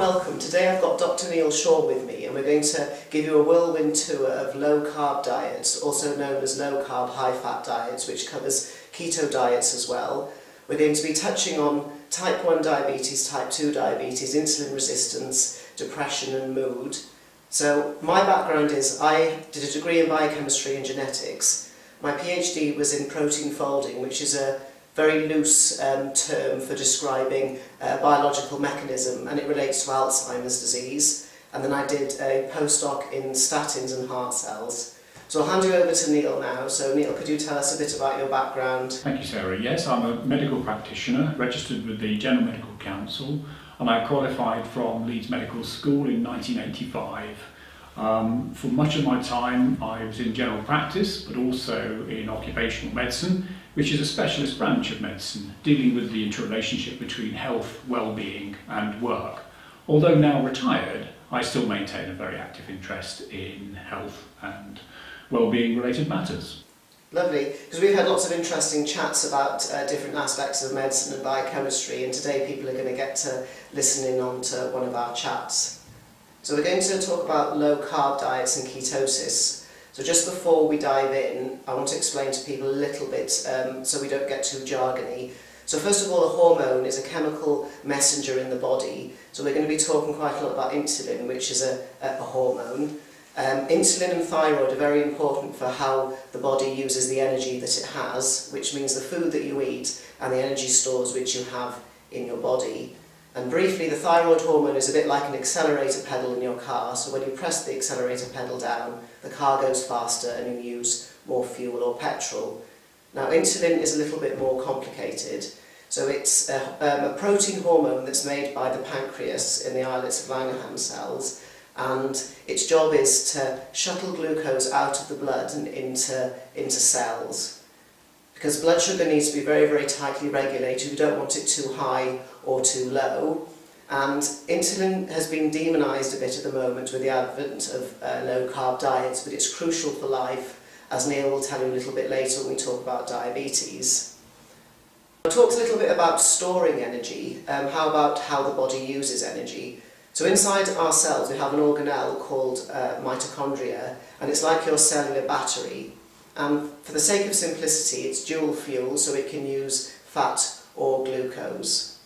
welcome. Today I've got Dr. Neil Shaw with me, and we're going to give you a whirlwind tour of low-carb diets, also known as low-carb, high-fat diets, which covers keto diets as well. We're going to be touching on type 1 diabetes, type 2 diabetes, insulin resistance, depression and mood. So my background is I did a degree in biochemistry and genetics. My PhD was in protein folding, which is a very loose term for describing a biological mechanism, and it relates to Alzheimer's disease. And then I did a postdoc in statins and heart cells. So I'll hand you over to Neil now. So Neil, could you tell us a bit about your background? Thank you, Sarah. Yes, I'm a medical practitioner, registered with the General Medical Council, and I qualified from Leeds Medical School in 1985. For much of my time I was in general practice, but also in occupational medicine, which is a specialist branch of medicine, dealing with the interrelationship between health, well-being and work. Although now retired, I still maintain a very active interest in health and well-being related matters. Lovely, because we've had lots of interesting chats about different aspects of medicine and biochemistry, and today people are going to get to listen in on to one of our chats. So we're going to talk about low-carb diets and ketosis. So just before we dive in, I want to explain to people a little bit so we don't get too jargony. So first of all, a hormone is a chemical messenger in the body. So we're going to be talking quite a lot about insulin, which is a hormone. Insulin and thyroid are very important for how the body uses the energy that it has, which means the food that you eat and the energy stores which you have in your body. And briefly, the thyroid hormone is a bit like an accelerator pedal in your car, so when you press the accelerator pedal down, the car goes faster and you use more fuel or petrol. Now, insulin is a little bit more complicated. So it's a protein hormone that's made by the pancreas in the islets of Langerhans cells, and its job is to shuttle glucose out of the blood and into cells. Because blood sugar needs to be very, very tightly regulated. We don't want it too high or too low. And insulin has been demonised a bit at the moment with the advent of low-carb diets, but it's crucial for life, as Neil will tell you a little bit later when we talk about diabetes. I'll talk a little bit about storing energy. How about how the body uses energy? So inside our cells we have an organelle called mitochondria, and it's like your cellular battery. And for the sake of simplicity, it's dual fuel, so it can use fat or glucose.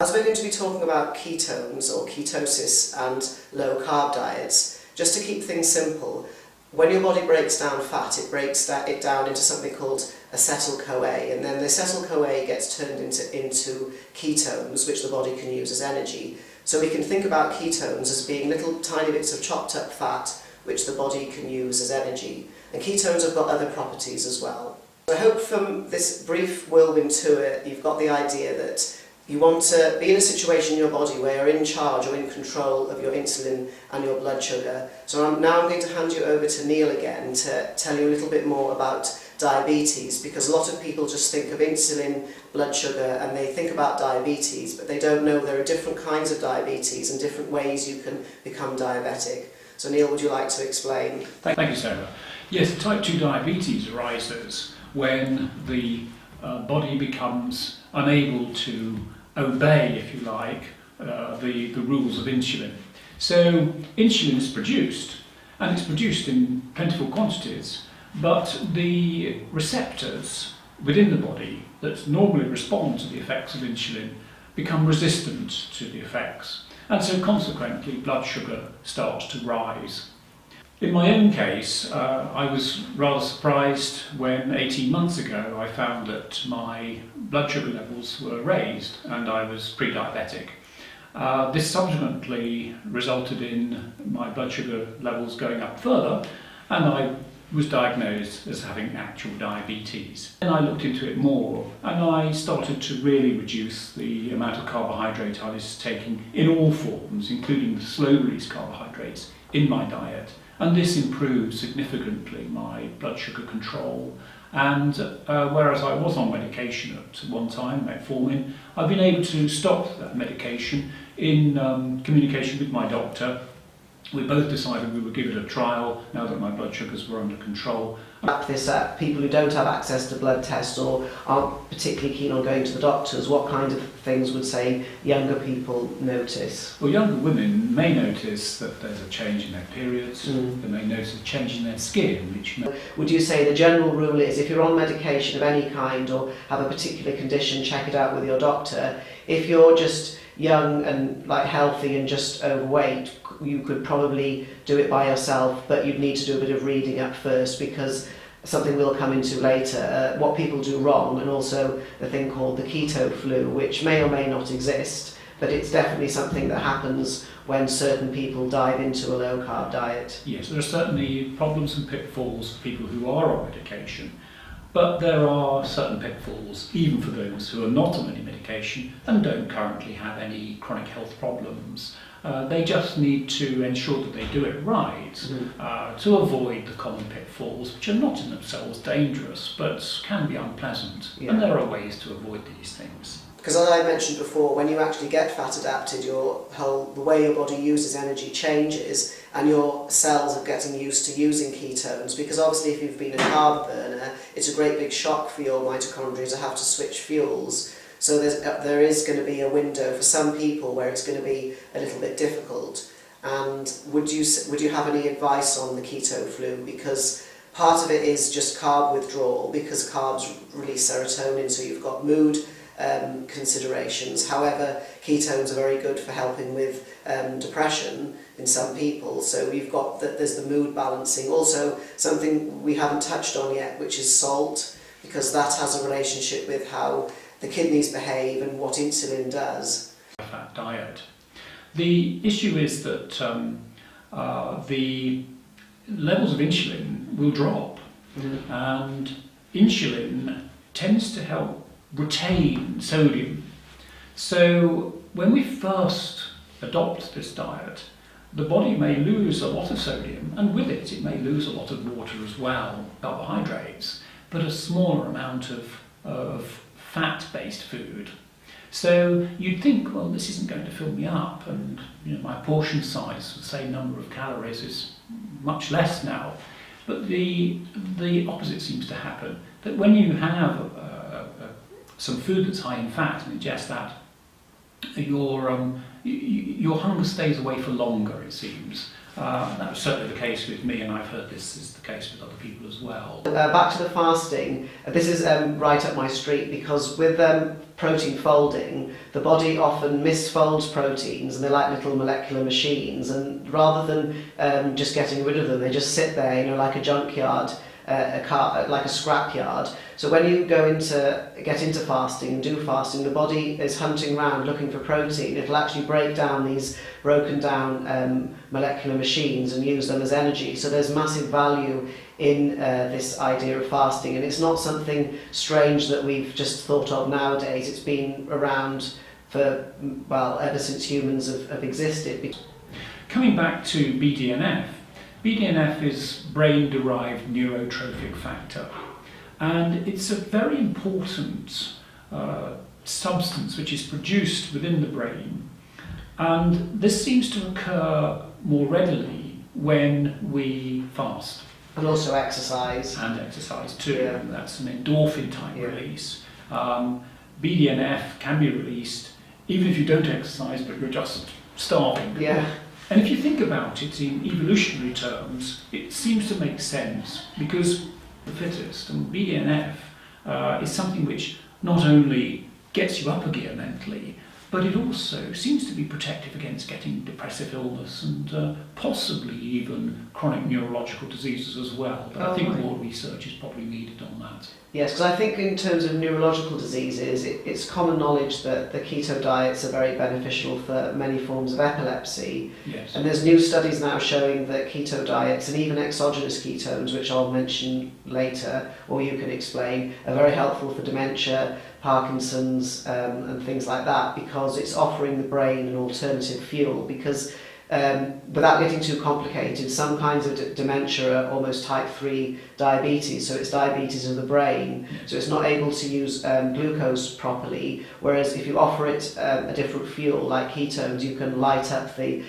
As we're going to be talking about ketones or ketosis and low-carb diets, just to keep things simple, when your body breaks down fat, it breaks it down into something called acetyl-CoA, and then the acetyl-CoA gets turned into ketones, which the body can use as energy. So we can think about ketones as being little tiny bits of chopped up fat, which the body can use as energy. And ketones have got other properties as well. So I hope from this brief whirlwind tour you've got the idea that you want to be in a situation in your body where you're in charge or in control of your insulin and your blood sugar. So now I'm going to hand you over to Neil again to tell you a little bit more about diabetes, because a lot of people just think of insulin, blood sugar, and they think about diabetes, but they don't know there are different kinds of diabetes and different ways you can become diabetic. So Neil, would you like to explain? Thank you, Sarah. Yes, type 2 diabetes arises when the body becomes unable to obey, if you like, the rules of insulin. So insulin is produced, and it's produced in plentiful quantities, but the receptors within the body that normally respond to the effects of insulin become resistant to the effects, and so consequently blood sugar starts to rise. In my own case, I was rather surprised when 18 months ago I found that my blood sugar levels were raised and I was pre-diabetic. This subsequently resulted in my blood sugar levels going up further, and I was diagnosed as having actual diabetes. Then I looked into it more and I started to really reduce the amount of carbohydrate I was taking in all forms, including the slow-release carbohydrates, in my diet. And this improved significantly my blood sugar control, and whereas I was on medication at one time, metformin, I've been able to stop that medication in communication with my doctor, we both decided we would give it a trial now that my blood sugars were under control. Wrap this up, people who don't have access to blood tests or aren't particularly keen on going to the doctors, what kind of things would, say, younger people notice? Well, younger women may notice that there's a change in their periods, they may notice a change in their skin, which may... Would you say the general rule is if you're on medication of any kind or have a particular condition, check it out with your doctor? If you're just young and healthy and just overweight, you could probably do it by yourself, but you'd need to do a bit of reading up first, because something we'll come into later, what people do wrong, and also the thing called the Keto Flu, which may or may not exist, but it's definitely something that happens when certain people dive into a low-carb diet. Yes, there are certainly problems and pitfalls for people who are on medication, but there are certain pitfalls even for those who are not on any medication and don't currently have any chronic health problems. They just need to ensure that they do it right to avoid the common pitfalls, which are not in themselves dangerous but can be unpleasant. Yeah. And there are ways to avoid these things. Because as I mentioned before, when you actually get fat adapted, the way your body uses energy changes, and your cells are getting used to using ketones, because obviously if you've been a carb burner, it's a great big shock for your mitochondria to have to switch fuels. So there is going to be a window for some people where it's going to be a little bit difficult. And would you have any advice on the Keto Flu? Because part of it is just carb withdrawal, because carbs release serotonin, so you've got mood considerations. However, ketones are very good for helping with depression in some people. So you've got there's the mood balancing. Also, something we haven't touched on yet, which is salt, because that has a relationship with how the kidneys behave and what insulin does. Fat diet. The issue is that the levels of insulin will drop, and insulin tends to help retain sodium. So when we first adopt this diet, the body may lose a lot of sodium, and with it, it may lose a lot of water as well, carbohydrates, but a smaller amount of fat-based food. So you'd think, well, this isn't going to fill me up, and my portion size, the same number of calories, is much less now. But the opposite seems to happen. That when you have some food that's high in fat and ingest that, your hunger stays away for longer, it seems. That was certainly the case with me, and I've heard this is the case with other people as well. Back to the fasting, this is right up my street, because with protein folding, the body often misfolds proteins, and they're like little molecular machines, and rather than just getting rid of them, they just sit there, like a junkyard, like a scrapyard. So when you get into fasting and do fasting, the body is hunting around looking for protein. It'll actually break down these broken down molecular machines and use them as energy. So there's massive value in this idea of fasting, and it's not something strange that we've just thought of nowadays. It's been around for, ever since humans have existed. Coming back to BDNF, BDNF is brain-derived neurotrophic factor, and it's a very important substance which is produced within the brain, and this seems to occur more readily when we fast. And also exercise. And exercise too. Yeah. That's an endorphin type release. BDNF can be released even if you don't exercise, but you're just starving. Yeah. And if you think about it in evolutionary terms, it seems to make sense, because the fittest, and BDNF is something which not only gets you up a gear mentally, but it also seems to be protective against getting depressive illness and possibly even chronic neurological diseases as well. But I think more research is probably needed on that. Yes, because I think in terms of neurological diseases, it's common knowledge that the keto diets are very beneficial for many forms of epilepsy. Yes. And there's new studies now showing that keto diets, and even exogenous ketones, which I'll mention later, or you can explain, are very helpful for dementia, Parkinson's, and things like that, because it's offering the brain an alternative fuel. Because Without getting too complicated, some kinds of dementia are almost type 3 diabetes, so it's diabetes of the brain, so it's not able to use glucose properly, whereas if you offer it a different fuel like ketones, you can light up the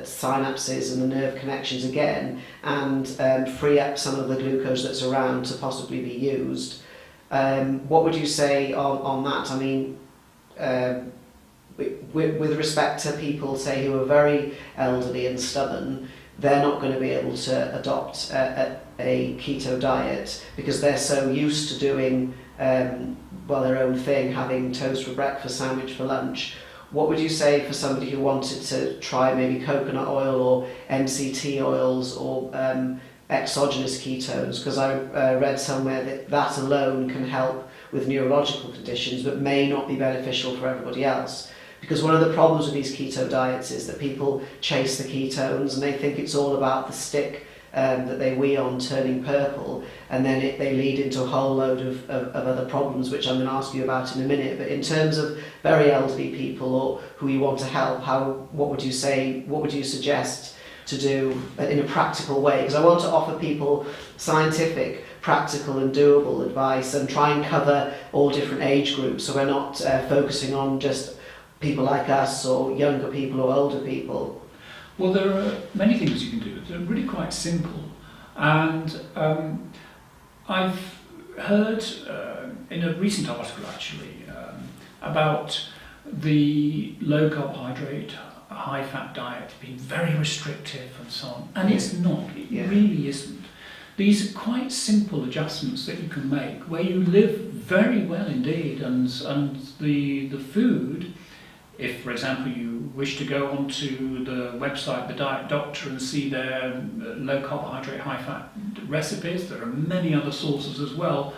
synapses and the nerve connections again and free up some of the glucose that's around to possibly be used. What would you say on that? I mean, with respect to people, say, who are very elderly and stubborn, they're not going to be able to adopt a keto diet because they're so used to doing their own thing, having toast for breakfast, sandwich for lunch. What would you say for somebody who wanted to try maybe coconut oil or MCT oils or exogenous ketones? Because I read somewhere that alone can help with neurological conditions but may not be beneficial for everybody else. Because one of the problems with these keto diets is that people chase the ketones and they think it's all about the stick that they wee on turning purple, and then they lead into a whole load of other problems, which I'm going to ask you about in a minute. But in terms of very elderly people or who you want to help, what would you suggest to do in a practical way? Because I want to offer people scientific, practical and doable advice and try and cover all different age groups, so we're not focusing on just people like us or younger people or older people. Well, there are many things you can do. They're really quite simple. And I've heard in a recent article actually about the low carbohydrate, high fat diet being very restrictive and so on. And it's not, it really isn't. These are quite simple adjustments that you can make where you live very well indeed, and the food, if, for example, you wish to go onto the website, The Diet Doctor, and see their low carbohydrate, high fat recipes, there are many other sources as well.